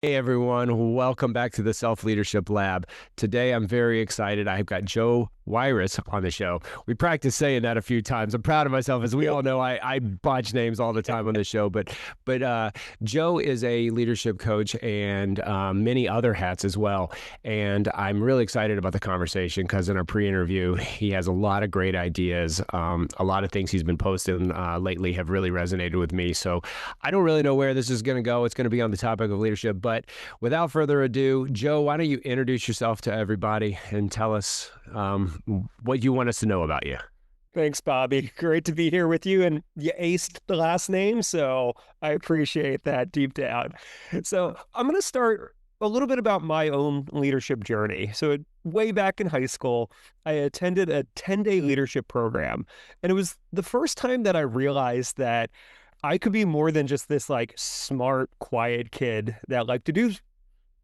Hey everyone, welcome back to the Self Leadership Lab. Today I'm very excited. I've got Joe Wyrwas on the show. We practiced saying that a few times. I'm proud of myself. As we all know, I botch names all the time on the show, but Joe is a leadership coach and many other hats as well. And I'm really excited about the conversation because in our pre-interview, he has a lot of great ideas. A lot of things he's been posting lately have really resonated with me. So I don't really know where this is going to go. It's going to be on the topic of leadership, but without further ado, Joe, why don't you introduce yourself to everybody and tell us what you want us to know about you? Thanks, Bobby. Great to be here with you. And you aced the last name, so I appreciate that deep down. So I'm going to start a little bit about my own leadership journey. So way back in high school, I attended a 10-day leadership program. And it was the first time that I realized that I could be more than just this like smart, quiet kid that liked to do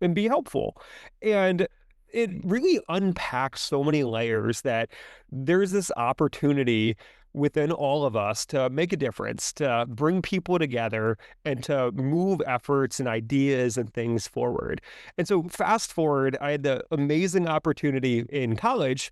and be helpful. And it really unpacks so many layers that there's this opportunity within all of us to make a difference, to bring people together and to move efforts and ideas and things forward. And so fast forward, I had the amazing opportunity in college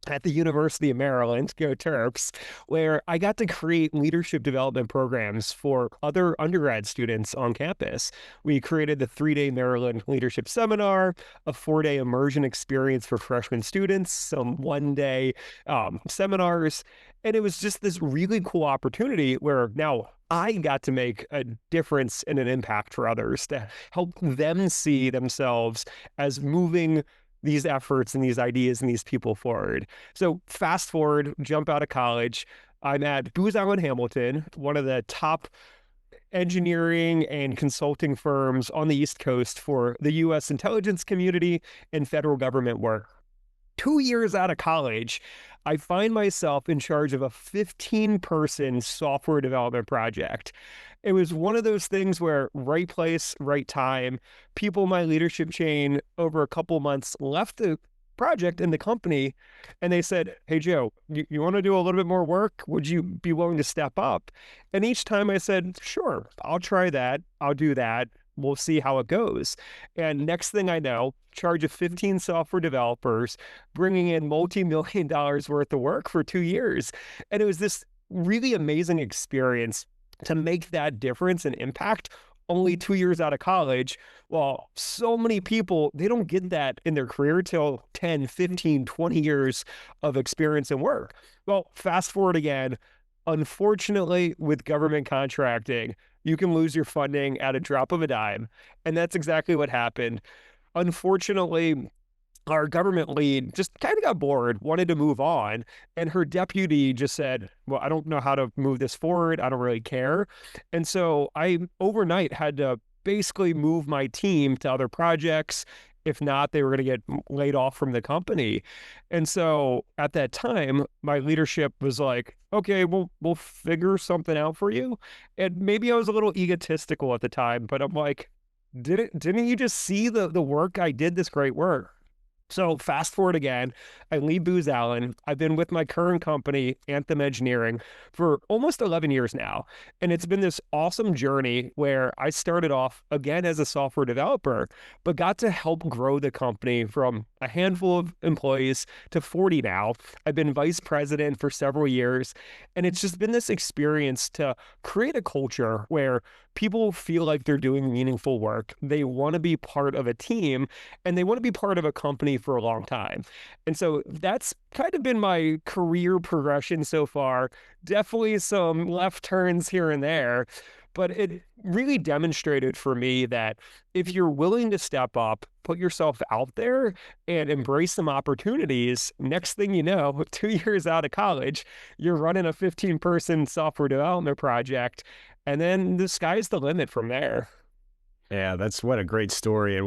at the University of Maryland, go Terps, where I got to create leadership development programs for other undergrad students on campus. We created the 3-day Maryland Leadership Seminar, a 4-day immersion experience for freshman students, some 1-day seminars. And it was just this really cool opportunity where now I got to make a difference and an impact for others to help them see themselves as moving these efforts and these ideas and these people forward. So fast forward, jump out of college. I'm at Booz Allen Hamilton, one of the top engineering and consulting firms on the East Coast for the U.S. intelligence community and federal government work. 2 years out of college, I find myself in charge of a 15-person software development project. It was one of those things where right place, right time, people in my leadership chain over a couple months left the project in the company and they said, "Hey, Joe, you want to do a little bit more work? Would you be willing to step up?" And each time I said, "Sure, I'll try that. I'll do that. We'll see how it goes." And next thing I know, charge of 15 software developers, bringing in multi-million dollars worth of work for 2 years. And it was this really amazing experience to make that difference and impact only 2 years out of college. While so many people, they don't get that in their career till 10, 15, 20 years of experience and work. Well, fast forward again, unfortunately, with government contracting, you can lose your funding at a drop of a dime. And that's exactly what happened. Unfortunately, our government lead just kind of got bored, wanted to move on. And her deputy just said, "Well, I don't know how to move this forward. I don't really care." And so I overnight had to basically move my team to other projects. If not, they were going to get laid off from the company. And so at that time, my leadership was like, "Okay, we'll figure something out for you." And maybe I was a little egotistical at the time, but I'm like, didn't you just see the work I did, this great work? So fast forward again, I leave Booz Allen. I've been with my current company, Anthem Engineering, for almost 11 years now. And it's been this awesome journey where I started off again as a software developer, but got to help grow the company from a handful of employees to 40 now. I've been vice president for several years. And it's just been this experience to create a culture where people feel like they're doing meaningful work. They want to be part of a team and they want to be part of a company for a long time. And so that's kind of been my career progression so far. Definitely some left turns here and there, but it really demonstrated for me that if you're willing to step up, put yourself out there and embrace some opportunities, next thing you know, 2 years out of college, you're running a 15-person software development project. And then the sky's the limit from there. Yeah, that's what a great story, and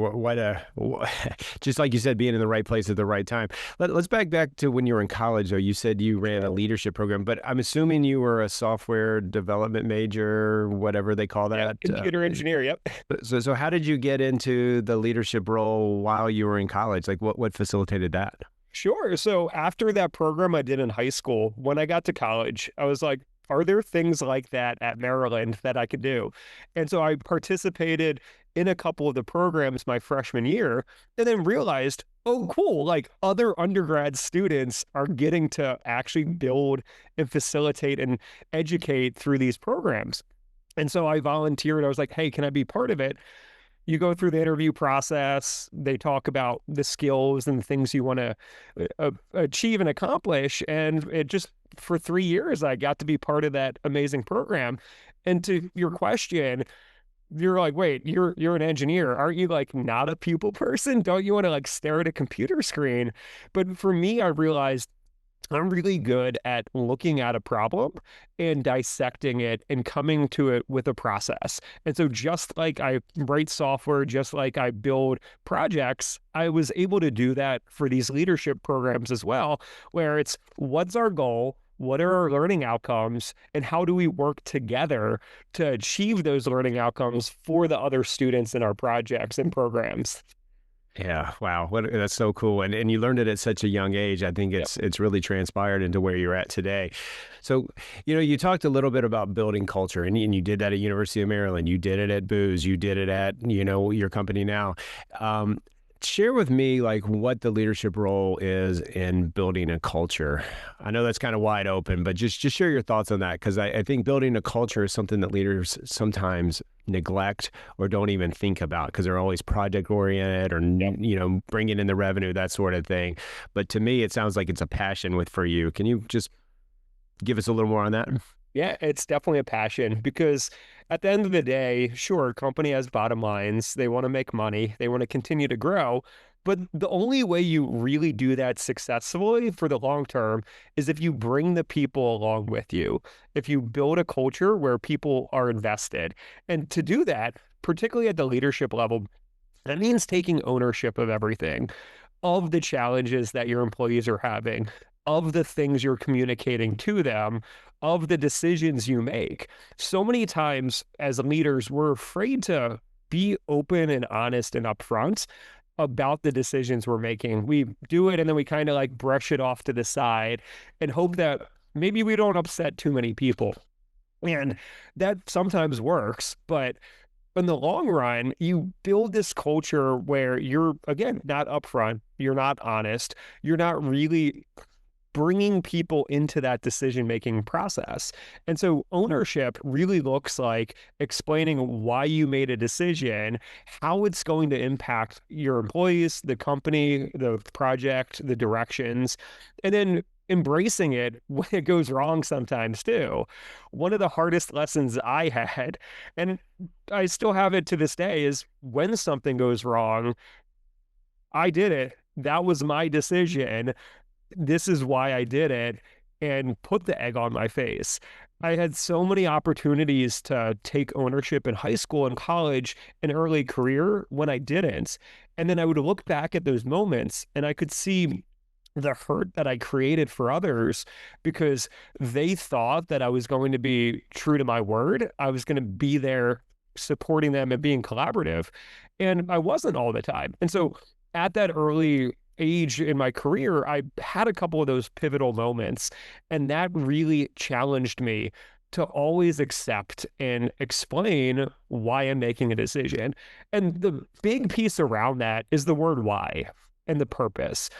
just like you said, being in the right place at the right time. Let's back to when you were in college. Though you said you ran a leadership program, but I'm assuming you were a software development major, whatever they call Yeah, that. computer engineer. Yep. So how did you get into the leadership role while you were in college? Like, what facilitated that? Sure. So after that program I did in high school, when I got to college, I was like, are there things like that at Maryland that I could do? And so I participated in a couple of the programs my freshman year and then realized, oh, cool, like other undergrad students are getting to actually build and facilitate and educate through these programs. And so I volunteered. I was like, hey, can I be part of it? You go through the interview process. They talk about the skills and the things you want to achieve and accomplish. And it just, for 3 years, I got to be part of that amazing program. And to your question, you're like, wait, you're an engineer. Aren't you like not a people person? Don't you want to like stare at a computer screen? But for me, I realized I'm really good at looking at a problem and dissecting it and coming to it with a process. And so just like I write software, just like I build projects, I was able to do that for these leadership programs as well, where it's what's our goal? What are our learning outcomes? And how do we work together to achieve those learning outcomes for the other students in our projects and programs? Yeah, wow, that's so cool, and you learned it at such a young age. I think Yep. it's really transpired into where you're at today. So, you talked a little bit about building culture, and you did that at University of Maryland. You did it at Booz. You did it at your company now. Um, Share with me like what the leadership role is in building a culture. I know that's kind of wide open, but just share your thoughts on that because I think building a culture is something that leaders sometimes neglect or don't even think about because they're always project oriented or bringing in the revenue, that sort of thing. But to me, it sounds like it's a passion for you. Can you just give us a little more on that? Yeah, it's definitely a passion because at the end of the day, sure, company has bottom lines. They want to make money. They want to continue to grow. But the only way you really do that successfully for the long term is if you bring the people along with you. If you build a culture where people are invested. And to do that, particularly at the leadership level, that means taking ownership of everything, of the challenges that your employees are having, of the things you're communicating to them, of the decisions you make. So many times as leaders, we're afraid to be open and honest and upfront about the decisions we're making. We do it and then we kind of like brush it off to the side and hope that maybe we don't upset too many people. And that sometimes works, but in the long run, you build this culture where you're, again, not upfront, you're not honest, you're not really bringing people into that decision-making process. And so ownership really looks like explaining why you made a decision, how it's going to impact your employees, the company, the project, the directions, and then embracing it when it goes wrong sometimes too. One of the hardest lessons I had, and I still have it to this day, is when something goes wrong, I did it. That was my decision. This is why I did it, and put the egg on my face. I had so many opportunities to take ownership in high school and college and early career when I didn't. And then I would look back at those moments and I could see the hurt that I created for others because they thought that I was going to be true to my word. I was going to be there supporting them and being collaborative. And I wasn't all the time. And so at that early age in my career, I had a couple of those pivotal moments, and that really challenged me to always accept and explain why I'm making a decision. And the big piece around that is the word why and the purpose.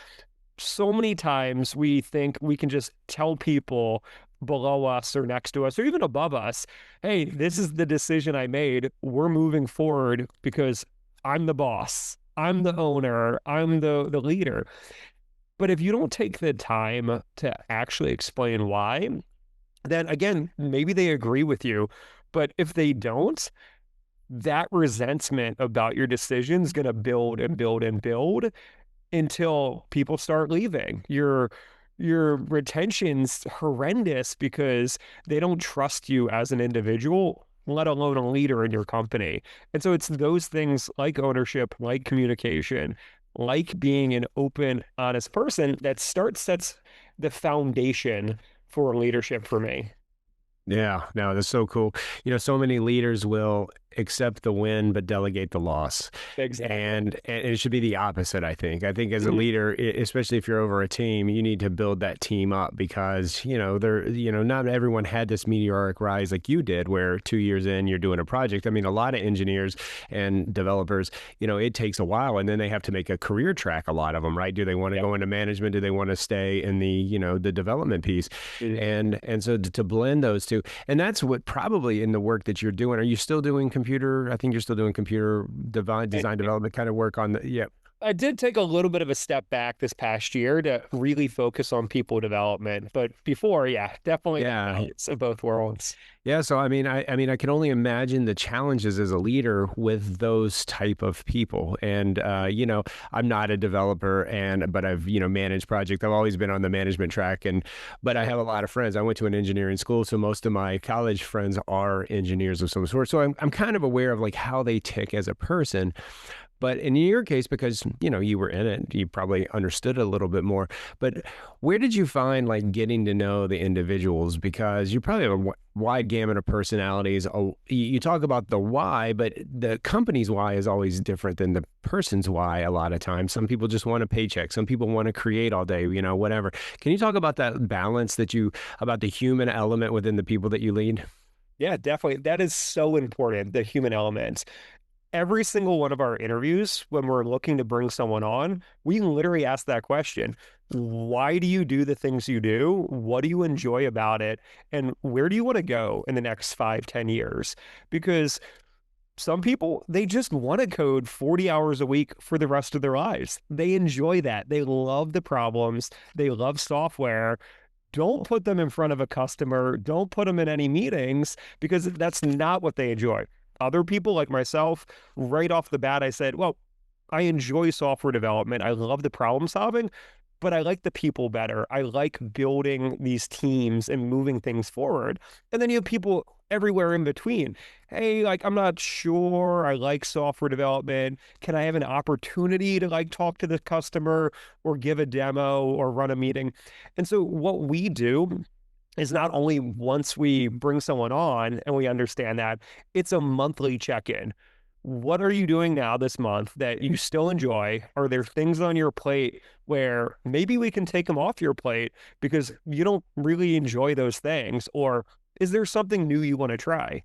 So many times we think we can just tell people below us or next to us or even above us, hey, this is the decision I made. We're moving forward because I'm the boss. I'm the owner. I'm the leader. But if you don't take the time to actually explain why, then again, maybe they agree with you. But if they don't, that resentment about your decision is going to build and build and build until people start leaving. Your retention's horrendous because they don't trust you as an individual, let alone a leader in your company. And so it's those things like ownership, like communication, like being an open, honest person that sets the foundation for leadership for me. Yeah, no, that's so cool. So many leaders will accept the win but delegate the loss. Exactly. And it should be the opposite, I think. I think as a leader, especially if you're over a team, you need to build that team up because, not everyone had this meteoric rise like you did, where 2 years in, you're doing a project. I mean, a lot of engineers and developers, it takes a while and then they have to make a career track, a lot of them, right? Do they want to go into management? Do they want to stay in the development piece? And so to blend those two, and that's what probably in the work that you're doing, are you still doing computer? I think you're still doing computer design development kind of work on the, yeah. I did take a little bit of a step back this past year to really focus on people development. But before, yeah, definitely Yeah. balance of both worlds. Yeah, so I mean, I can only imagine the challenges as a leader with those type of people. And I'm not a developer, but I've managed projects. I've always been on the management track, but I have a lot of friends. I went to an engineering school, so most of my college friends are engineers of some sort. So I'm kind of aware of like how they tick as a person. But in your case, because you were in it, you probably understood it a little bit more. But where did you find like getting to know the individuals? Because you probably have a wide gamut of personalities. Oh, you talk about the why, but the company's why is always different than the person's why. A lot of times, some people just want a paycheck. Some people want to create all day. Whatever. Can you talk about that balance about the human element within the people that you lead? Yeah, definitely. That is so important, the human element. Every single one of our interviews, when we're looking to bring someone on, we literally ask that question. Why do you do the things you do? What do you enjoy about it? And where do you want to go in the next 5, 10 years? Because some people, they just want to code 40 hours a week for the rest of their lives. They enjoy that. They love the problems. They love software. Don't put them in front of a customer. Don't put them in any meetings because that's not what they enjoy. Other people like myself, right off the bat, I said, well, I enjoy software development. I love the problem solving, but I like the people better. I like building these teams and moving things forward. And then you have people everywhere in between. Hey, like, I'm not sure I like software development. Can I have an opportunity to like talk to the customer or give a demo or run a meeting? And so what we do is not only once we bring someone on and we understand that, it's a monthly check-in. What are you doing now this month that you still enjoy? Are there things on your plate where maybe we can take them off your plate because you don't really enjoy those things? Or is there something new you want to try?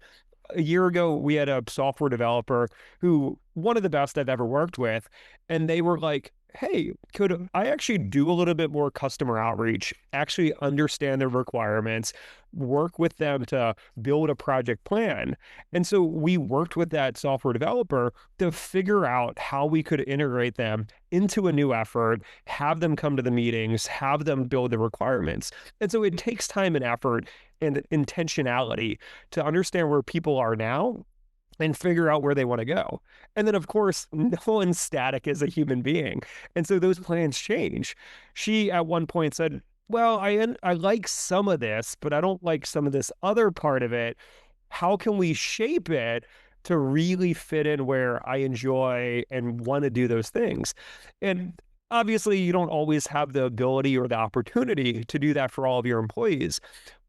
A year ago, we had a software developer who, one of the best I've ever worked with, and they were like, hey, could I actually do a little bit more customer outreach, actually understand their requirements, work with them to build a project plan? And so we worked with that software developer to figure out how we could integrate them into a new effort, have them come to the meetings, have them build the requirements. And so it takes time and effort and intentionality to understand where people are now and figure out where they want to go. And then, of course, no one's static as a human being. And so those plans change. She, at one point, said, well, I like some of this, but I don't like some of this other part of it. How can we shape it to really fit in where I enjoy and want to do those things? And obviously, you don't always have the ability or the opportunity to do that for all of your employees.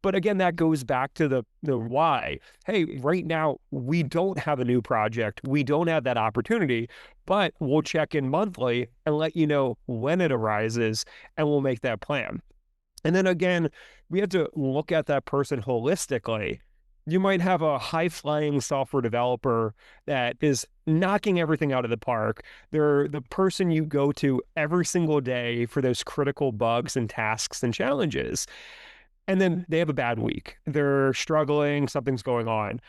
But again, that goes back to the why. Hey, right now, we don't have a new project. We don't have that opportunity, but we'll check in monthly and let you know when it arises, and we'll make that plan. And then again, we have to look at that person holistically. You might have a high-flying software developer that is knocking everything out of the park. They're the person you go to every single day for those critical bugs and tasks and challenges. And then they have a bad week. They're struggling, something's going on.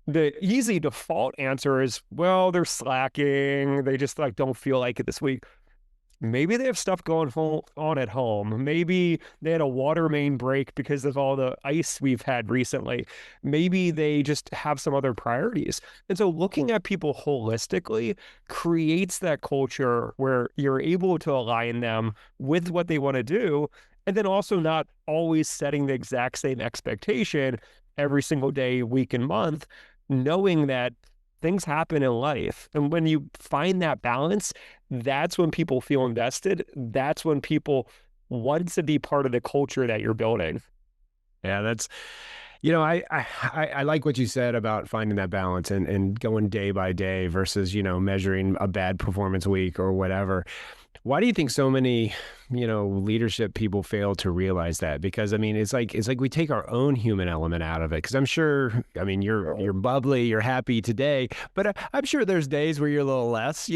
The easy default answer is, well, they're slacking. They just like don't feel like it this week. Maybe they have stuff going on at home. Maybe they had a water main break because of all the ice we've had recently. Maybe they just have some other priorities. And so looking at people holistically creates that culture where you're able to align them with what they want to do, and then also not always setting the exact same expectation every single day, week, and month, knowing that things happen in life. And when you find that balance, that's when people feel invested. That's when people want to be part of the culture that you're building. Yeah, I like what you said about finding that balance and going day by day versus, measuring a bad performance week or whatever. Why do you think so many, leadership people fail to realize that? Because I mean, it's like we take our own human element out of it. Because I'm sure, I mean, you're bubbly, you're happy today, but I'm sure there's days where you're a little less,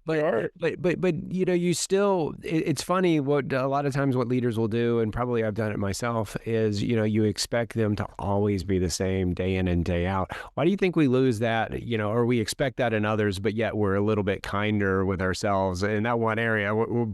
But Sure. you still. It's funny what a lot of times what leaders will do, and probably I've done it myself, is you expect them to always be the same day in and day out. Why do you think we lose that? Or we expect that in others, but yet we're a little bit kinder with ourselves in that one area.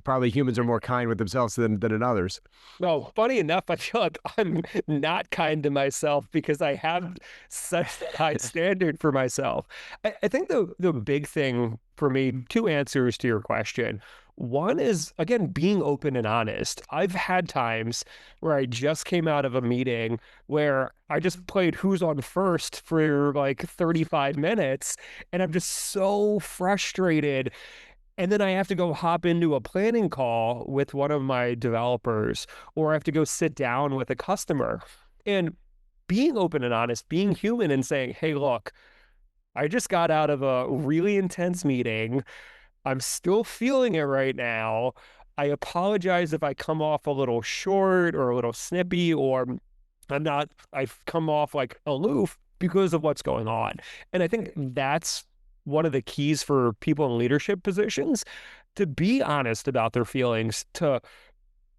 Probably humans are more kind with themselves than in others. Well, funny enough, I feel like I'm not kind to myself because I have such a high standard for myself. I think the big thing for me, two answers to your question. One is, again, being open and honest. I've had times where I just came out of a meeting where I just played Who's on First for like 35 minutes, and I'm just so frustrated, and then I have to go hop into a planning call with one of my developers, or I have to go sit down with a customer. And being open and honest, being human and saying, hey, look, I just got out of a really intense meeting. I'm still feeling it right now. I apologize if I come off a little short or a little snippy, or I've come off like aloof because of what's going on. And I think that's one of the keys for people in leadership positions, to be honest about their feelings, to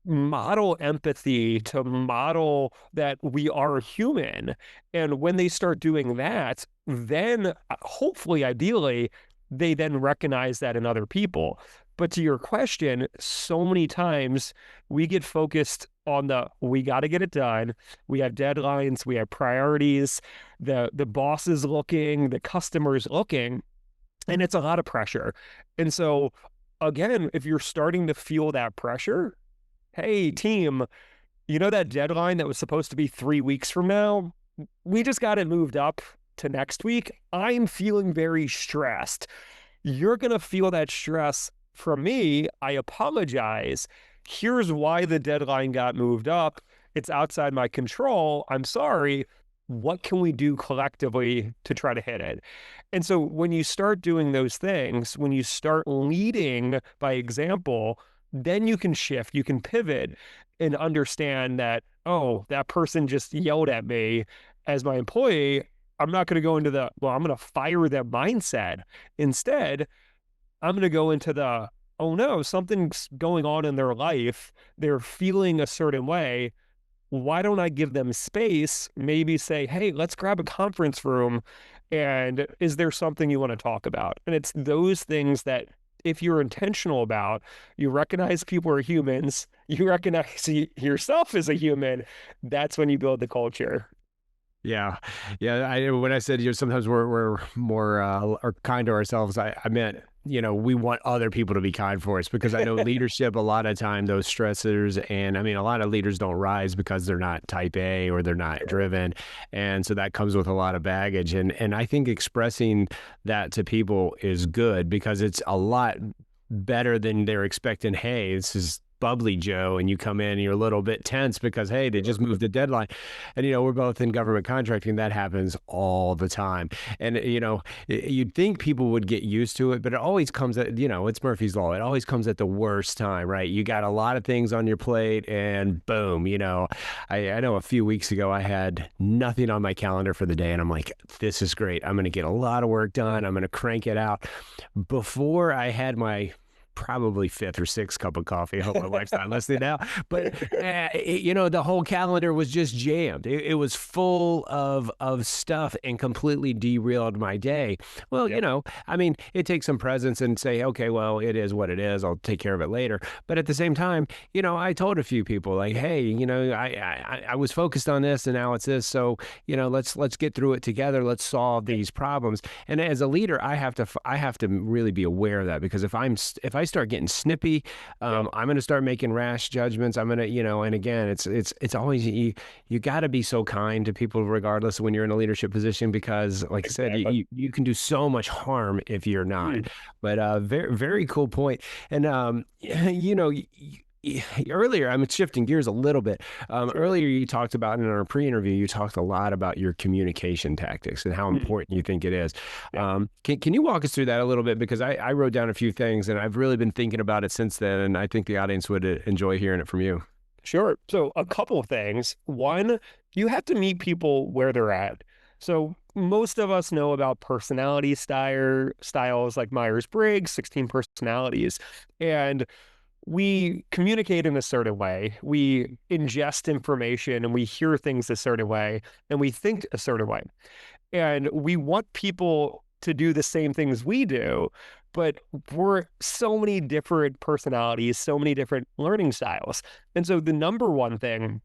model empathy, to model that we are human. And when they start doing that, then hopefully, ideally, they then recognize that in other people. But to your question, so many times we get focused on we got to get it done. We have deadlines, we have priorities, the boss is looking, the customer's looking, and it's a lot of pressure. And so, again, if you're starting to feel that pressure, hey, team, that deadline that was supposed to be 3 weeks from now, we just got it moved up to next week. I'm feeling very stressed. You're going to feel that stress from me. I apologize. Here's why the deadline got moved up. It's outside my control. I'm sorry. What can we do collectively to try to hit it? And so when you start doing those things, when you start leading by example, then you can shift, you can pivot and understand that, oh, that person just yelled at me as my employee. I'm not going to go into I'm going to fire them mindset. Instead, I'm going to go into oh no, something's going on in their life. They're feeling a certain way. Why don't I give them space? Maybe say, hey, let's grab a conference room. And is there something you want to talk about? And it's those things that, if you're intentional about, you recognize people are humans, you recognize yourself as a human, that's when you build the culture. Yeah, yeah. When I said sometimes we're more or kind to ourselves, I meant we want other people to be kind for us, because I know leadership a lot of time, those stressors, and I mean a lot of leaders don't rise because they're not type A or they're not driven, and so that comes with a lot of baggage, and I think expressing that to people is good, because it's a lot better than they're expecting. Hey, this is bubbly Joe, and you come in and you're a little bit tense because, hey, they just moved the deadline. And we're both in government contracting. That happens all the time. And you'd think people would get used to it, but it always comes at, it's Murphy's Law. It always comes at the worst time, right? You got a lot of things on your plate, and boom, I know a few weeks ago I had nothing on my calendar for the day, and I'm like, this is great. I'm going to get a lot of work done. I'm going to crank it out. Before I had my probably fifth or sixth cup of coffee. I hope my wife's not listening now. But the whole calendar was just jammed. It was full of stuff and completely derailed my day. Well, Yep. I mean, it takes some presence and say, okay, well, it is what it is. I'll take care of it later. But at the same time, I told a few people like, hey, I was focused on this and now it's this. So, let's get through it together. Let's solve these problems. And as a leader, I have to really be aware of that, because if I start getting snippy, Yep. I'm going to start making rash judgments. I'm going to, and again, it's always, you got to be so kind to people regardless when you're in a leadership position, because like I said, Exactly. you can do so much harm if you're not. Mm. But very, very cool point. And, earlier, I'm shifting gears a little bit. Sure. Earlier, you talked about in our pre-interview, you talked a lot about your communication tactics and how Mhm. important you think it is. Yeah. Can you walk us through that a little bit? Because I wrote down a few things and I've really been thinking about it since then, and I think the audience would enjoy hearing it from you. Sure. So a couple of things. One, you have to meet people where they're at. So most of us know about personality styles like Myers-Briggs, 16 personalities, and we communicate in a certain way. We ingest information and we hear things a certain way and we think a certain way. And we want people to do the same things we do, but we're so many different personalities, so many different learning styles. And so the number one thing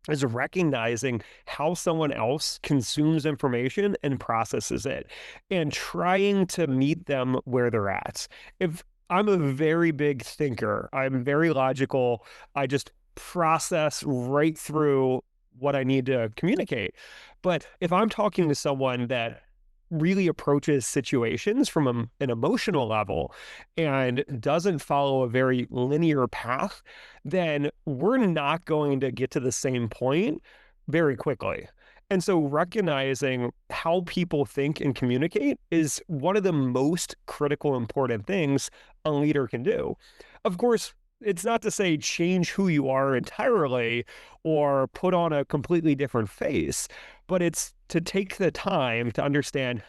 is recognizing how someone else consumes information and processes it and trying to meet them where they're at. If I'm a very big thinker, I'm very logical, I just process right through what I need to communicate. But if I'm talking to someone that really approaches situations from an emotional level and doesn't follow a very linear path, then we're not going to get to the same point very quickly. And so recognizing how people think and communicate is one of the most critical, important things a leader can do. Of course, it's not to say change who you are entirely or put on a completely different face, but it's to take the time to understand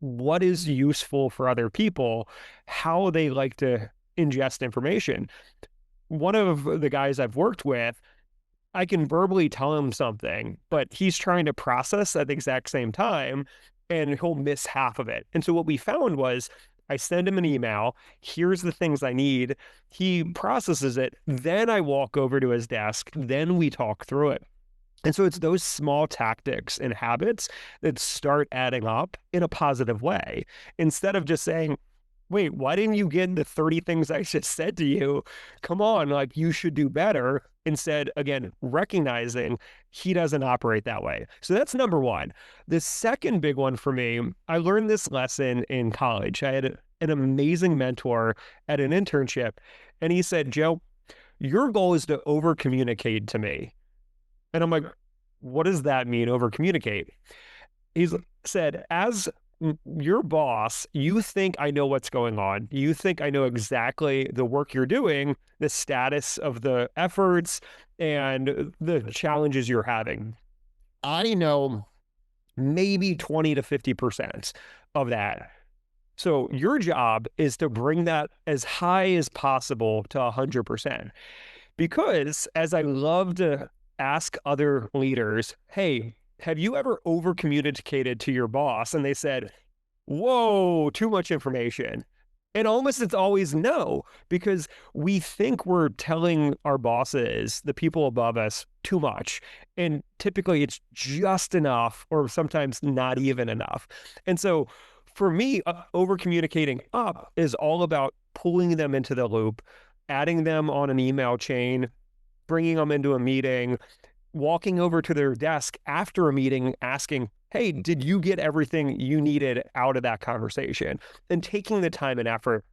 what is useful for other people, how they like to ingest information. One of the guys I've worked with, I can verbally tell him something, but he's trying to process at the exact same time and he'll miss half of it. And so what we found was I send him an email, here's the things I need, he processes it, then I walk over to his desk, then we talk through it. And so it's those small tactics and habits that start adding up in a positive way. Instead of just saying, wait, why didn't you get the 30 things I just said to you? Come on, like you should do better. Instead, again, recognizing he doesn't operate that way. So that's number one. The second big one for me, I learned this lesson in college. I had an amazing mentor at an internship, and he said, Joe, your goal is to over communicate to me. And I'm like, what does that mean, over communicate? He's said, as your boss, you think I know what's going on. You think I know exactly the work you're doing, the status of the efforts, and the challenges you're having. I know maybe 20 to 50% of that. So your job is to bring that as high as possible to 100%. Because as I love to ask other leaders, hey, have you ever over communicated to your boss? And they said, whoa, too much information. And almost it's always no, because we think we're telling our bosses, the people above us, too much. And typically it's just enough, or sometimes not even enough. And so for me, over communicating up is all about pulling them into the loop, adding them on an email chain, bringing them into a meeting, walking over to their desk after a meeting, asking, hey, did you get everything you needed out of that conversation? And taking the time and effort.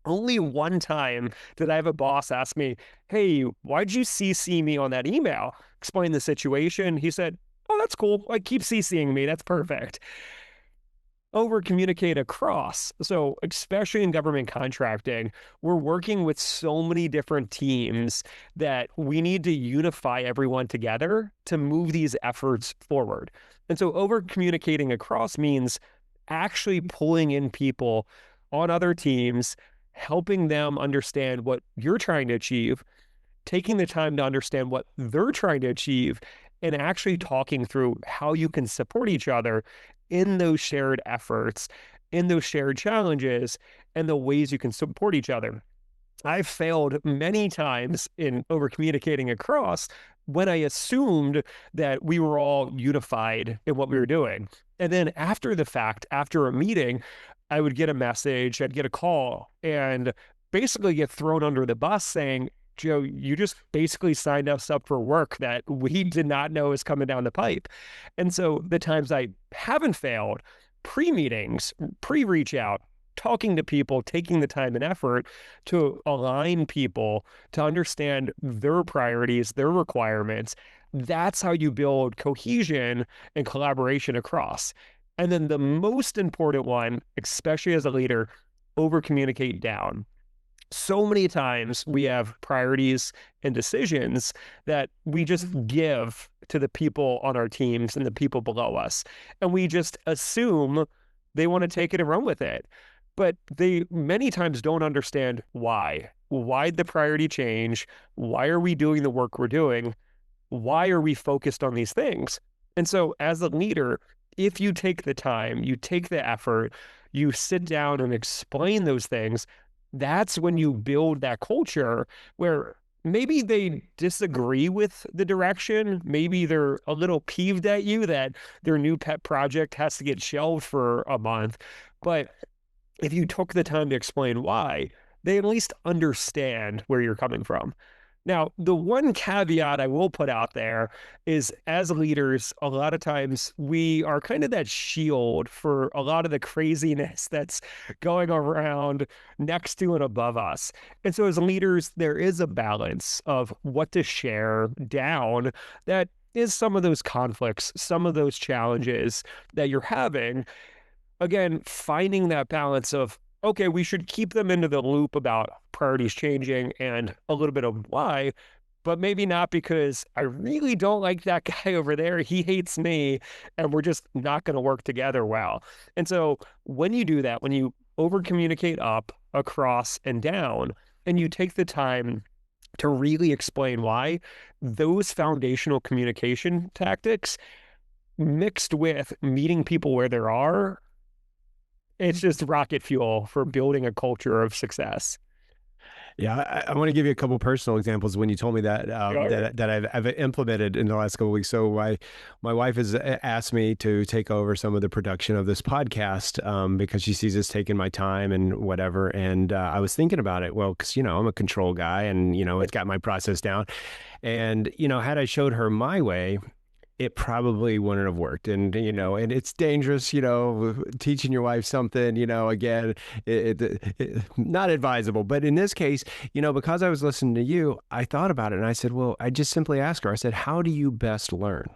Only one time did I have a boss ask me, hey, why'd you CC me on that email? Explain the situation. He said, oh, that's cool. Like, keep CCing me. That's perfect. Over communicate across. So, especially in government contracting, we're working with so many different teams that we need to unify everyone together to move these efforts forward. And so, over communicating across means actually pulling in people on other teams, helping them understand what you're trying to achieve, taking the time to understand what they're trying to achieve, and actually talking through how you can support each other in those shared efforts, in those shared challenges, and the ways you can support each other. I've failed many times in over communicating across when I assumed that we were all unified in what we were doing. And then after the fact, after a meeting, I would get a message, I'd get a call, and basically get thrown under the bus saying, Joe, you just basically signed us up for work that we did not know is coming down the pipe. And so the times I haven't failed, pre meetings, pre reach out, talking to people, taking the time and effort to align people to understand their priorities, their requirements. That's how you build cohesion and collaboration across. And then the most important one, especially as a leader, over communicate down. So many times we have priorities and decisions that we just give to the people on our teams and the people below us. And we just assume they want to take it and run with it. But they many times don't understand why. Why the priority change? Why are we doing the work we're doing? Why are we focused on these things? And so, as a leader, if you take the time, you take the effort, you sit down and explain those things, that's when you build that culture where maybe they disagree with the direction. Maybe they're a little peeved at you that their new pet project has to get shelved for a month. But if you took the time to explain why, they at least understand where you're coming from. Now, the one caveat I will put out there is as leaders, a lot of times we are kind of that shield for a lot of the craziness that's going around next to and above us. And so as leaders, there is a balance of what to share down that is some of those conflicts, some of those challenges that you're having. Again, finding that balance of, okay, we should keep them into the loop about priorities changing and a little bit of why, but maybe not because I really don't like that guy over there. He hates me, and we're just not going to work together well. And so when you do that, when you over communicate up, across, and down, and you take the time to really explain why, those foundational communication tactics mixed with meeting people where they are, it's just rocket fuel for building a culture of success. Yeah, I want to give you a couple personal examples when you told me that that I've implemented in the last couple of weeks. So my wife has asked me to take over some of the production of this podcast because she sees us taking my time and whatever. And I was thinking about it. Well, because I'm a control guy, and it's got my process down. And had I showed her my way, it probably wouldn't have worked. And, and it's dangerous, teaching your wife something, again, not advisable. But in this case, because I was listening to you, I thought about it and I said, well, I just simply asked her, I said, how do you best learn?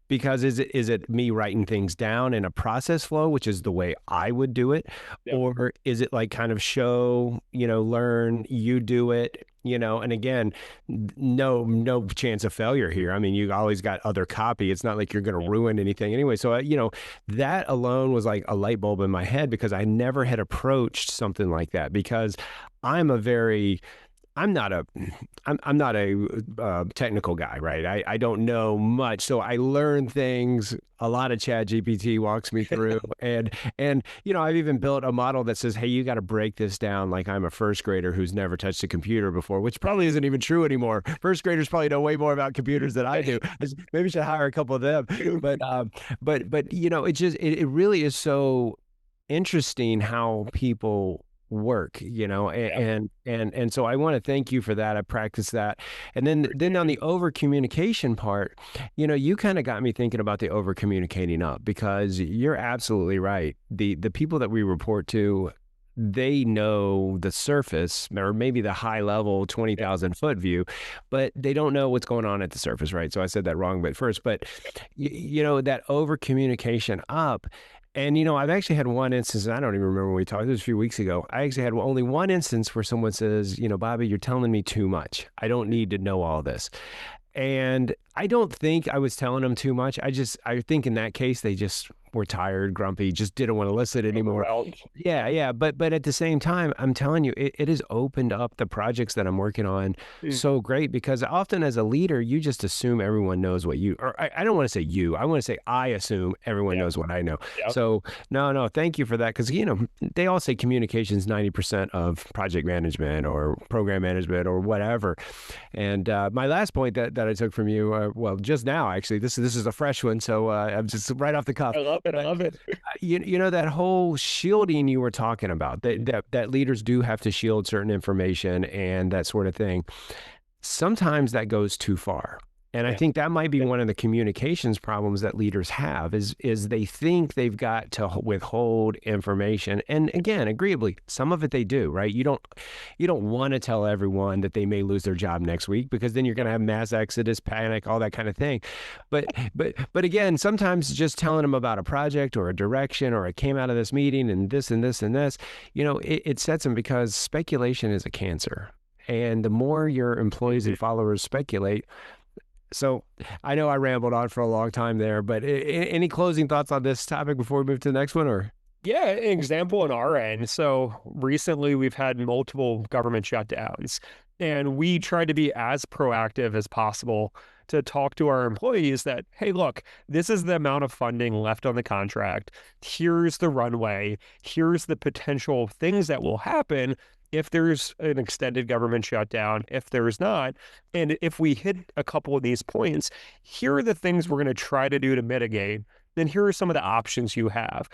Because is it me writing things down in a process flow, which is the way I would do it? Yeah. Or is it like kind of show, learn, you do it, and again, no chance of failure here. I mean, you always got other copy. It's not like you're going to ruin anything anyway. So, that alone was like a light bulb in my head because I never had approached something like that because I'm not a technical guy, right? I don't know much. So I learn things. A lot of Chat GPT walks me through. and I've even built a model that says, hey, you got to break this down like I'm a first grader who's never touched a computer before, which probably isn't even true anymore. First graders probably know way more about computers than I do. Maybe I should hire a couple of them. But it really is so interesting how people work, and so I want to thank you for that. I practiced that. And then on the over communication part, you kind of got me thinking about the over communicating up, because you're absolutely right. The people that we report to, they know the surface or maybe the high level 20,000 foot view, but they don't know what's going on at the surface, right? So I said that wrong, but first, but that over communication up. And, I've actually had one instance, and I don't even remember when we talked, it was a few weeks ago. I actually had only one instance where someone says, Bobby, you're telling me too much. I don't need to know all this. And I don't think I was telling them too much. I think in that case, they just were tired, grumpy, just didn't want to listen anymore. Yeah. But at the same time, I'm telling you, it has opened up the projects that I'm working on so great, because often as a leader, you just assume everyone knows what you, or I don't want to say you, I want to say I assume everyone knows what I know. Yep. So no, thank you for that. Because, they all say communication is 90% of project management or program management or whatever. And my last point that I took from you, well, just now, actually, this is a fresh one. So I'm just right off the cuff. I love it. That whole shielding you were talking about, that leaders do have to shield certain information and that sort of thing. Sometimes that goes too far. And I Yeah. think that might be one of the communications problems that leaders have is they think they've got to withhold information. And again, agreeably, some of it they do, right? You don't want to tell everyone that they may lose their job next week because then you're going to have mass exodus, panic, all that kind of thing. But again, sometimes just telling them about a project or a direction or it came out of this meeting and this and this and this, it sets them because speculation is a cancer. And the more your employees and followers speculate, so I know I rambled on for a long time there, but any closing thoughts on this topic before we move to the next one, or? Yeah, an example on our end. So recently we've had multiple government shutdowns, and we tried to be as proactive as possible to talk to our employees that, hey, look, this is the amount of funding left on the contract. Here's the runway. Here's the potential things that will happen if there's an extended government shutdown, if there's not. And if we hit a couple of these points, here are the things we're going to try to do to mitigate. Then here are some of the options you have.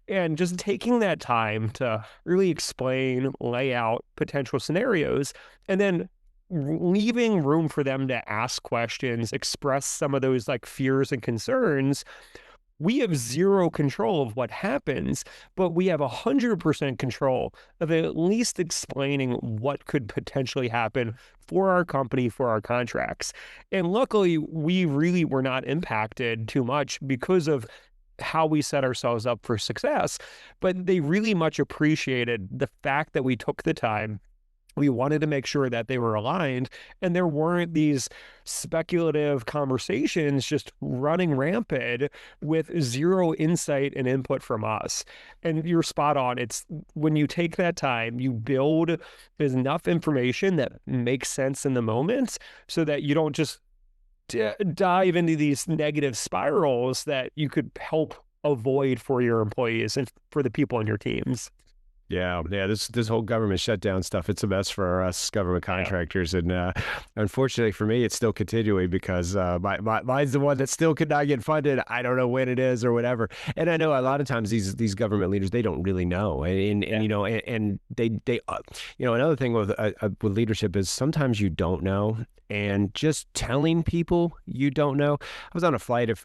And just taking that time to really explain, lay out potential scenarios, and then leaving room for them to ask questions, express some of those like fears and concerns. We have zero control of what happens, but we have 100% control of at least explaining what could potentially happen for our company, for our contracts. And luckily, we really were not impacted too much because of how we set ourselves up for success. But they really much appreciated the fact that we took the time. We wanted to make sure that they were aligned and there weren't these speculative conversations just running rampant with zero insight and input from us. And you're spot on. It's when you take that time, you build enough information that makes sense in the moment so that you don't just dive into these negative spirals that you could help avoid for your employees and for the people on your teams. Yeah. This whole government shutdown stuff, it's a mess for us government Yeah. contractors, and unfortunately for me, it's still continuing because mine's the one that still could not get funded. I don't know when it is or whatever. And I know a lot of times these government leaders, they don't really know, and and they another thing with leadership is sometimes you don't know. And just telling people you don't know. I was on a flight a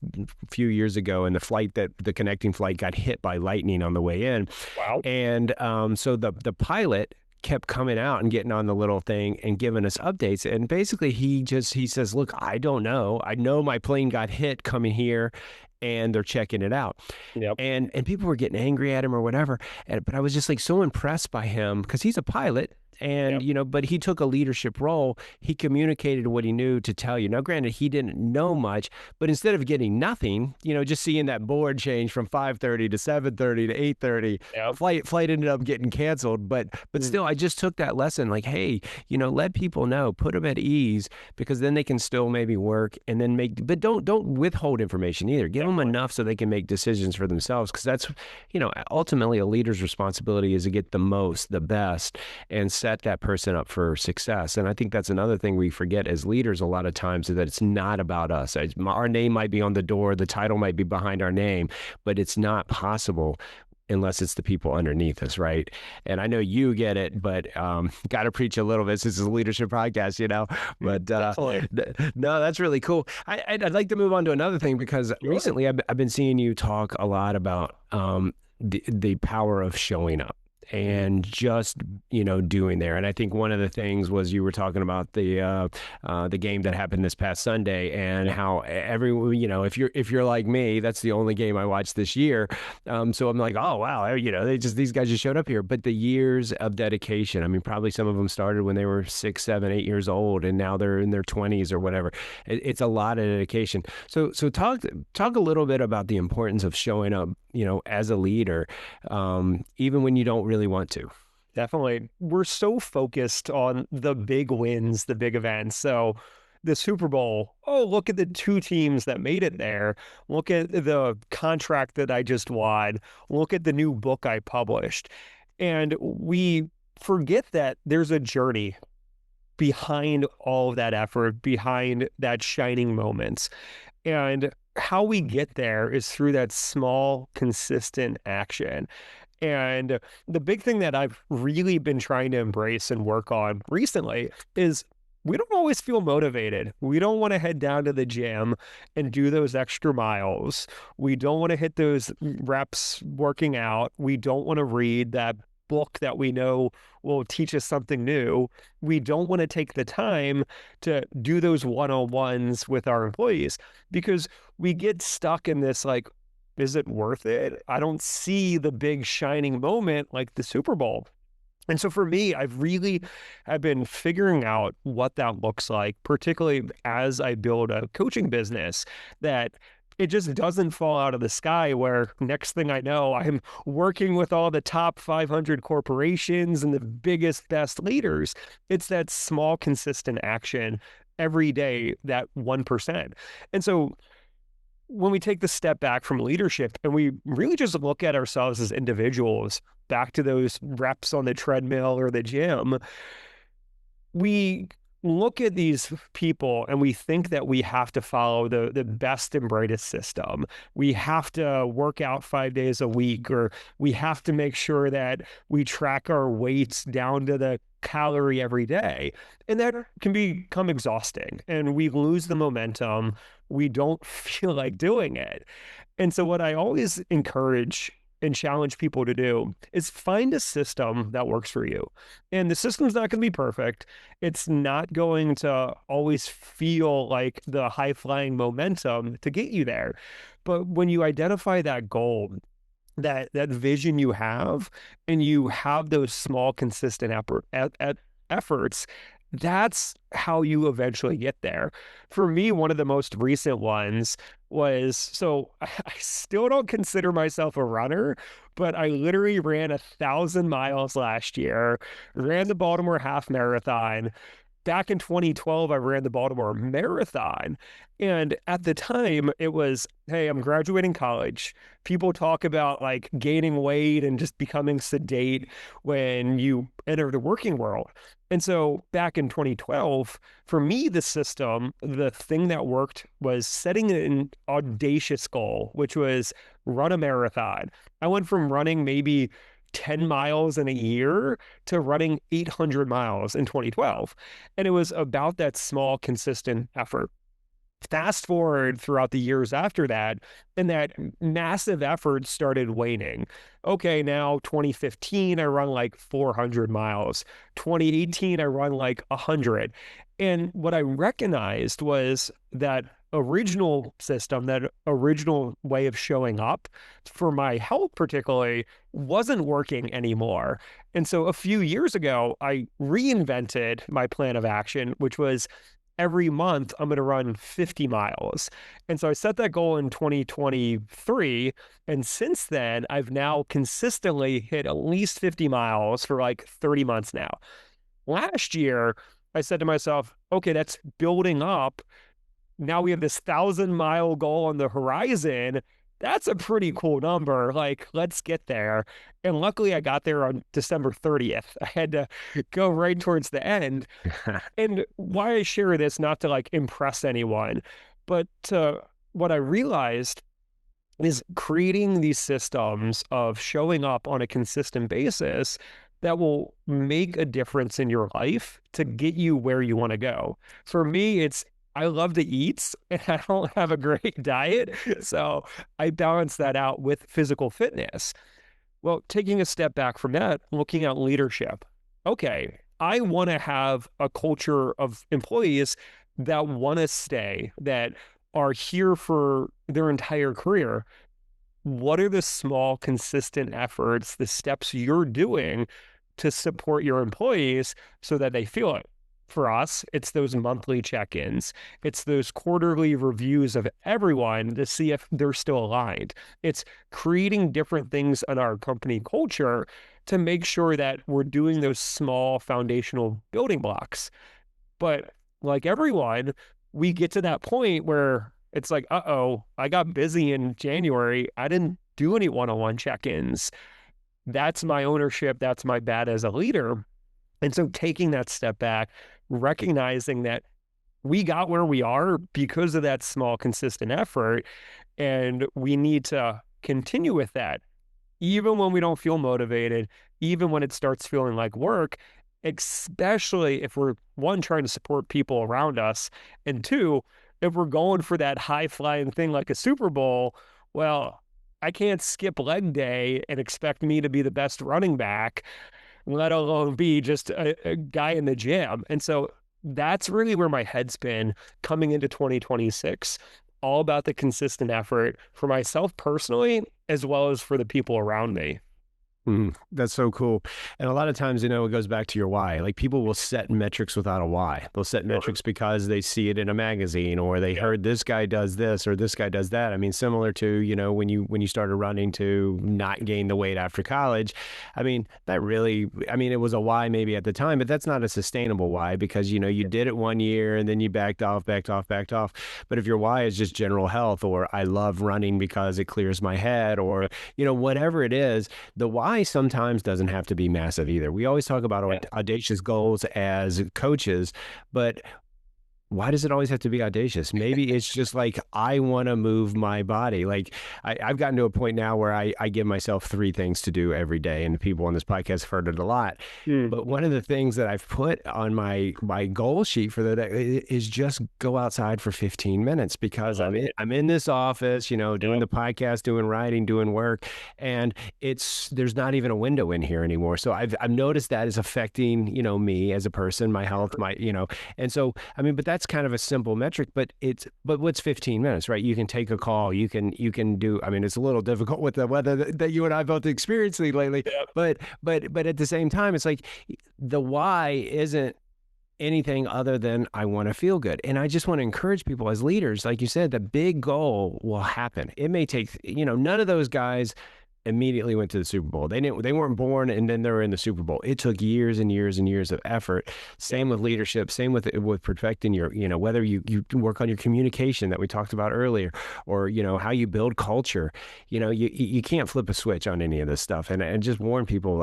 few years ago, and the connecting flight got hit by lightning on the way in. Wow. And so the pilot kept coming out and getting on the little thing and giving us updates. And basically he says, look, I don't know. I know my plane got hit coming here and they're checking it out. Yep. And people were getting angry at him or whatever. But I was just like so impressed by him because he's a pilot. And, Yep. but he took a leadership role. He communicated what he knew to tell you. Now, granted, he didn't know much, but instead of getting nothing, just seeing that board change from 5:30 to 7:30 to 8:30, Yep. flight ended up getting canceled. But still, I just took that lesson like, hey, let people know, put them at ease because then they can still maybe work and then but don't withhold information either. Give them enough so they can make decisions for themselves because that's, ultimately a leader's responsibility is to get the most, the best, and set that person up for success. And I think that's another thing we forget as leaders a lot of times is that it's not about us. Our name might be on the door, the title might be behind our name, but it's not possible unless it's the people underneath us, right? And I know you get it, but got to preach a little bit. This is a leadership podcast, But no, that's really cool. I'd like to move on to another thing because Sure. recently I've been seeing you talk a lot about the power of showing up and just doing there. And I think one of the things was you were talking about the game that happened this past Sunday and how if you're like me, that's the only game I watched this year. So I'm like, oh wow, these guys just showed up here. But the years of dedication, I mean, probably some of them started when they were 6, 7, 8 years old, and now they're in their 20s or whatever. It's a lot of dedication. So talk a little bit about the importance of showing up, as a leader, even when you don't really want to. Definitely. We're so focused on the big wins, the big events. So the Super Bowl, oh, look at the two teams that made it there. Look at the contract that I just won. Look at the new book I published. And we forget that there's a journey behind all of that effort, behind that shining moments. And how we get there is through that small, consistent action. And the big thing that I've really been trying to embrace and work on recently is we don't always feel motivated. We don't want to head down to the gym and do those extra miles. We don't want to hit those reps working out. We don't want to read that book that we know will teach us something new. We don't want to take the time to do those one-on-ones with our employees because we get stuck in this like, is it worth it? I don't see the big shining moment like the Super Bowl. And so for me, I've been figuring out what that looks like, particularly as I build a coaching business, that it just doesn't fall out of the sky where next thing I know, I'm working with all the top 500 corporations and the biggest, best leaders. It's that small, consistent action every day, that 1%. And so when we take the step back from leadership and we really just look at ourselves as individuals, back to those reps on the treadmill or the gym, we look at these people and we think that we have to follow the best and brightest system. We have to work out 5 days a week, or we have to make sure that we track our weights down to the calorie every day. And that can become exhausting and we lose the momentum. We don't feel like doing it. And so what I always encourage and challenge people to do is find a system that works for you. And the system's not going to be perfect. It's not going to always feel like the high flying momentum to get you there. But when you identify that goal, that vision you have, and you have those small, consistent efforts, that's how you eventually get there. For me, one of the most recent ones was, so I still don't consider myself a runner, but I literally ran 1,000 miles last year, ran the Baltimore half marathon. Back in 2012, I ran the Baltimore Marathon. And at the time, it was, hey, I'm graduating college. People talk about like gaining weight and just becoming sedate when you enter the working world. And so back in 2012, for me, the system, the thing that worked was setting an audacious goal, which was run a marathon. I went from running maybe 10 miles in a year to running 800 miles in 2012. And it was about that small, consistent effort. Fast forward throughout the years after that, and that massive effort started waning. Okay, now 2015, I run like 400 miles. 2018, I run like 100. And what I recognized was that original system, that original way of showing up for my health, particularly, wasn't working anymore. And so a few years ago, I reinvented my plan of action, which was every month I'm going to run 50 miles. And so I set that goal in 2023. And since then, I've now consistently hit at least 50 miles for like 30 months now. Last year, I said to myself, okay, that's building up. Now we have this 1,000-mile goal on the horizon. That's a pretty cool number. Like, let's get there. And luckily, I got there on December 30th. I had to go right towards the end. And why I share this, not to like impress anyone, but what I realized is creating these systems of showing up on a consistent basis that will make a difference in your life to get you where you want to go. For me, it's I love to eat and I don't have a great diet. So I balance that out with physical fitness. Well, taking a step back from that, looking at leadership. Okay, I want to have a culture of employees that want to stay, that are here for their entire career. What are the small, consistent efforts, the steps you're doing to support your employees so that they feel it? For us, it's those monthly check-ins. It's those quarterly reviews of everyone to see if they're still aligned. It's creating different things in our company culture to make sure that we're doing those small foundational building blocks. But like everyone, we get to that point where it's like, uh-oh, I got busy in January. I didn't do any one-on-one check-ins. That's my ownership. That's my bad as a leader. And so taking that step back, recognizing that we got where we are because of that small, consistent effort, and we need to continue with that, even when we don't feel motivated, even when it starts feeling like work. especially if we're one, trying to support people around us, and two, if we're going for that high flying thing like a Super Bowl. Well, I can't skip leg day and expect me to be the best running back, let alone be just a guy in the gym. And so that's really where my head's been coming into 2026, all about the consistent effort for myself personally, as well as for the people around me. That's so cool. And a lot of times, it goes back to your why. Like people will set metrics without a why. They'll set metrics because they see it in a magazine or they heard this guy does this or this guy does that. I mean, similar to, when you started running to not gain the weight after college. I mean, it was a why maybe at the time, but that's not a sustainable why because, you did it one year and then you backed off, backed off, backed off. But if your why is just general health or I love running because it clears my head or, whatever it is, the why sometimes doesn't have to be massive either. We always talk about audacious goals as coaches, but why does it always have to be audacious? Maybe it's just like, I want to move my body. Like I've gotten to a point now where I give myself 3 things to do every day. And the people on this podcast have heard it a lot. But one of the things that I've put on my goal sheet for the day is just go outside for 15 minutes because I'm in this office, doing the podcast, doing writing, doing work. And there's not even a window in here anymore. So I've noticed that is affecting, me as a person, my health, and so, but that's kind of a simple metric, but what's 15 minutes, right? You can take a call, you can do, it's a little difficult with the weather that you and I both experienced lately, but at the same time, it's like the why isn't anything other than I want to feel good. And I just want to encourage people as leaders, like you said, the big goal will happen. It may take, none of those guys immediately went to the Super Bowl. They weren't born and then they were in the Super Bowl. It took years and years and years of effort. Same with leadership, same with perfecting your, whether you work on your communication that we talked about earlier, or, how you build culture. You can't flip a switch on any of this stuff. And just warn people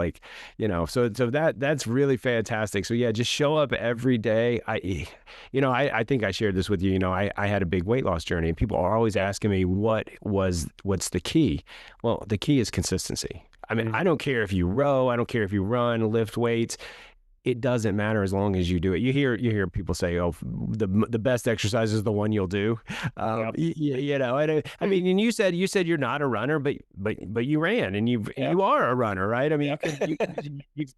so that's really fantastic. So yeah, just show up every day. I think I shared this with you. I had a big weight loss journey and people are always asking me what's the key? Well, the key is consistency. I don't care if you row, I don't care if you run, lift weights. It doesn't matter as long as you do it. You hear people say, "Oh, the best exercise is the one you'll do." And and you said you're not a runner, but you ran and you are a runner, right?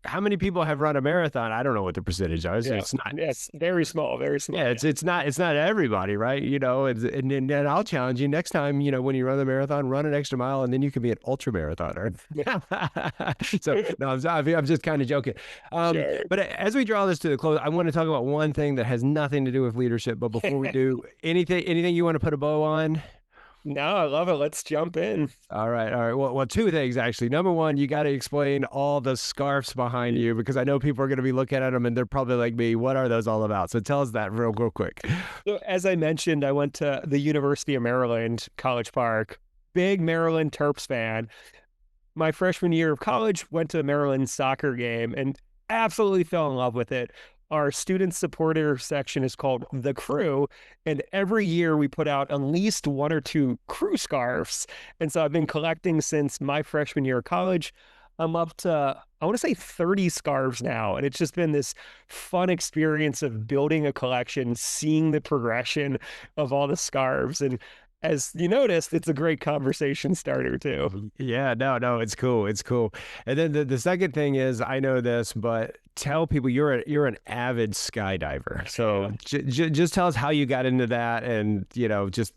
How many people have run a marathon? I don't know what the percentage is. Yeah. It's not. It's very small, very small. Yeah, it's not everybody, right? And I'll challenge you next time. When you run the marathon, run an extra mile, and then you can be an ultra marathoner. So no, I'm just kind of joking. Sure. But as we draw this to the close, I want to talk about one thing that has nothing to do with leadership. But before we do, anything you want to put a bow on? No, I love it. Let's jump in. All right. Well, 2 things actually. Number one, you got to explain all the scarves behind you because I know people are going to be looking at them and they're probably like me. What are those all about? So tell us that real quick. So as I mentioned, I went to the University of Maryland, College Park. Big Maryland Terps fan. My freshman year of college, went to a Maryland soccer game and absolutely fell in love with it. Our student supporter section is called The Crew, and every year we put out at least 1 or 2 crew scarves. And so I've been collecting since my freshman year of college. I'm up to, I want to say 30 scarves now. And it's just been this fun experience of building a collection, seeing the progression of all the scarves. And as you noticed, it's a great conversation starter too. Yeah, no, it's cool. It's cool. And then the second thing is, I know this, but tell people you're an avid skydiver. So just tell us how you got into that, and just.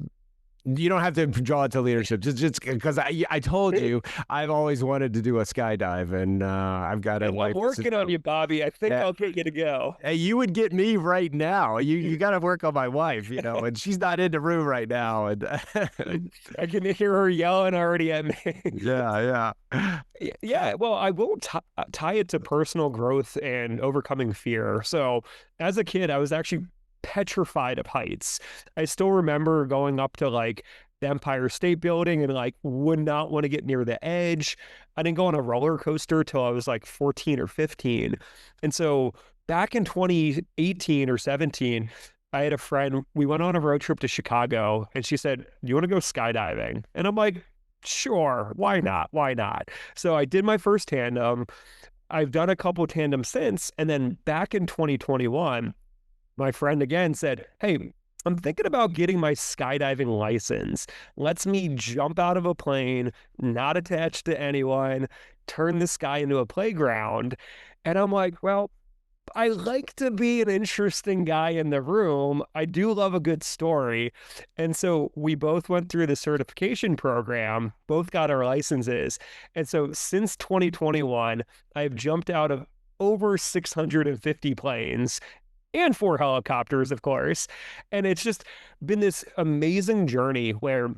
You don't have to draw it to leadership. Just because I told you I've always wanted to do a skydive, and I've got a wife. I'm working on you, Bobby. I think I'll get you to go. Hey, you would get me right now. You got to work on my wife, and she's not in the room right now. And I can hear her yelling already at me. Yeah. Yeah. Well, I will tie it to personal growth and overcoming fear. So as a kid, I was actually petrified of heights. I still remember going up to like the Empire State Building and like would not want to get near the edge. I didn't go on a roller coaster till I was like 14 or 15. And so back in 2018 or 17, I had a friend, we went on a road trip to Chicago and she said, "Do you want to go skydiving?" And I'm like, sure, why not? So I did my first tandem. I've done a couple tandems since. And then back in 2021, my friend again said, "Hey, I'm thinking about getting my skydiving license. Lets me jump out of a plane, not attached to anyone, turn the sky into a playground." And I'm like, well, I like to be an interesting guy in the room. I do love a good story. And so we both went through the certification program, both got our licenses. And so since 2021, I've jumped out of over 650 planes and 4 helicopters, of course. And it's just been this amazing journey where,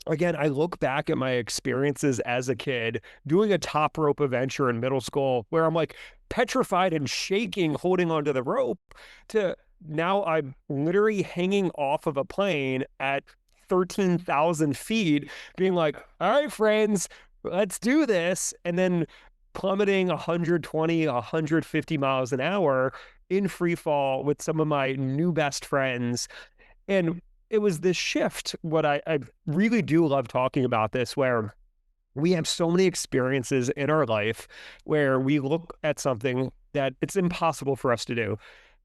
again, I look back at my experiences as a kid doing a top rope adventure in middle school where I'm like petrified and shaking, holding onto the rope, to now I'm literally hanging off of a plane at 13,000 feet, being like, all right, friends, let's do this. And then plummeting 120, 150 miles an hour in free fall with some of my new best friends. And it was this shift. What I really do love talking about this, where we have so many experiences in our life where we look at something that it's impossible for us to do.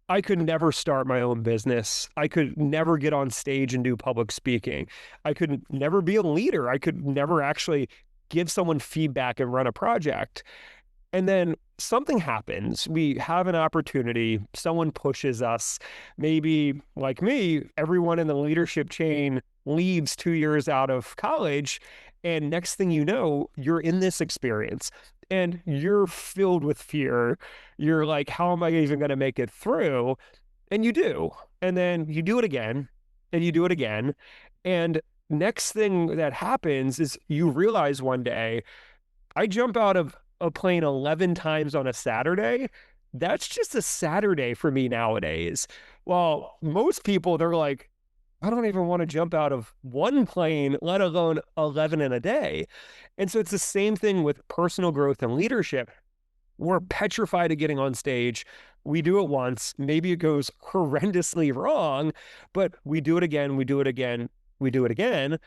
I could never start my own business. I could never get on stage and do public speaking. I could never be a leader. I could never actually give someone feedback and run a project. And then something happens. We have an opportunity. Someone pushes us. Maybe, like me, everyone in the leadership chain leaves 2 years out of college. And next thing you know, you're in this experience and you're filled with fear. You're like, how am I even going to make it through? And you do. And then you do it again and you do it again. And next thing that happens is you realize one day, I jump out of a plane 11 times on a Saturday. That's just a Saturday for me nowadays. Well, most people, they're like, I don't even want to jump out of one plane, let alone 11 in a day. And so it's the same thing with personal growth and leadership. We're petrified of getting on stage. We do it once. Maybe it goes horrendously wrong, but we do it again. We do it again. We do it again.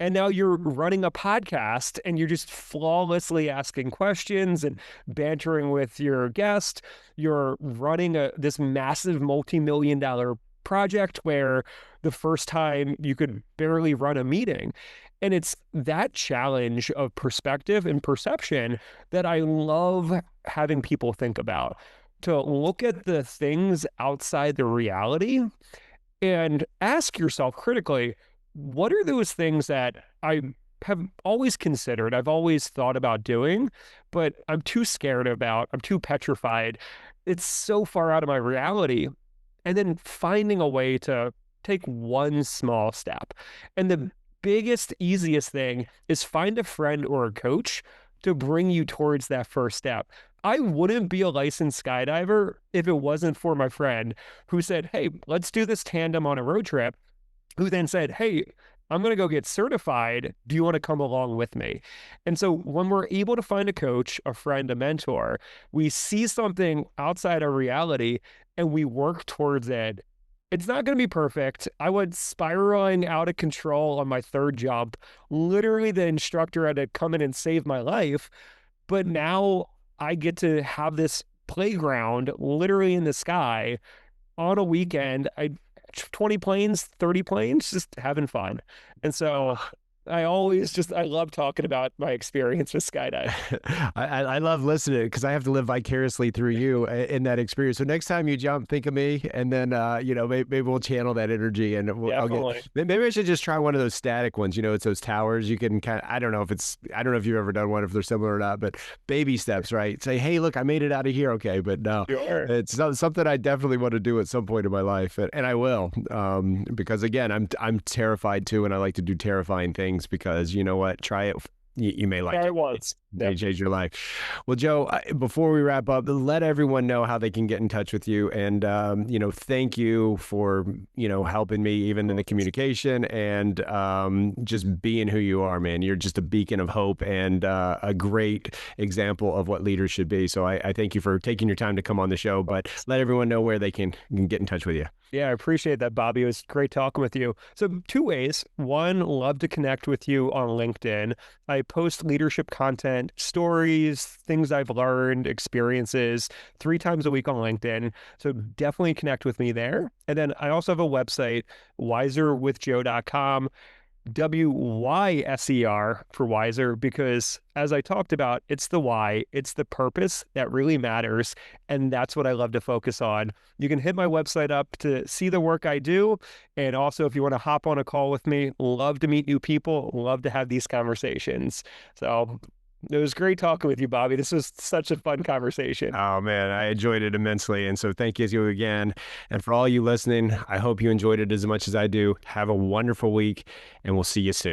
And now you're running a podcast and you're just flawlessly asking questions and bantering with your guest. You're running this massive multi-million-dollar project where the first time you could barely run a meeting. And it's that challenge of perspective and perception that I love having people think about, to look at the things outside the reality and ask yourself critically, what are those things that I have always considered, I've always thought about doing, but I'm too scared about, I'm too petrified. It's so far out of my reality. And then finding a way to take one small step. And the biggest, easiest thing is find a friend or a coach to bring you towards that first step. I wouldn't be a licensed skydiver if it wasn't for my friend who said, hey, let's do this tandem on a road trip, who then said, hey, I'm going to go get certified. Do you want to come along with me? And so when we're able to find a coach, a friend, a mentor, we see something outside our reality and we work towards it. It's not going to be perfect. I was spiraling out of control on my third jump. Literally, the instructor had to come in and save my life. But now I get to have this playground literally in the sky on a weekend. 20 planes, 30 planes, just having fun. And so I love talking about my experience with skydiving. I love listening because I have to live vicariously through you in that experience. So next time you jump, think of me, and then maybe we'll channel that energy, and maybe I should just try one of those static ones. It's those towers. You can kind of, I don't know if you've ever done one, if they're similar or not, but baby steps, right? Say, hey, look, I made it out of here, okay? But no, sure. It's something I definitely want to do at some point in my life, and I will, because again, I'm terrified too, and I like to do terrifying things. Because you know what, try it, you may like it once. They change your life. Well, Joe, before we wrap up, let everyone know how they can get in touch with you, and thank you for helping me even in the communication, and just being who you are, man. You're just a beacon of hope and a great example of what leaders should be. So I thank you for taking your time to come on the show, but let everyone know where they can get in touch with you. Yeah, I appreciate that, Bobby. It was great talking with you. So 2 ways. One, love to connect with you on LinkedIn. I post leadership content content, stories, things I've learned, experiences 3 times a week on LinkedIn. So definitely connect with me there. And then I also have a website, wiserwithjoe.com. WYSER for wiser, because as I talked about, it's the why, it's the purpose that really matters. And that's what I love to focus on. You can hit my website up to see the work I do. And also, if you want to hop on a call with me, love to meet new people, love to have these conversations. So it was great talking with you, Bobby. This was such a fun conversation. Oh man, I enjoyed it immensely. And so thank you again. And for all you listening, I hope you enjoyed it as much as I do. Have a wonderful week, and we'll see you soon.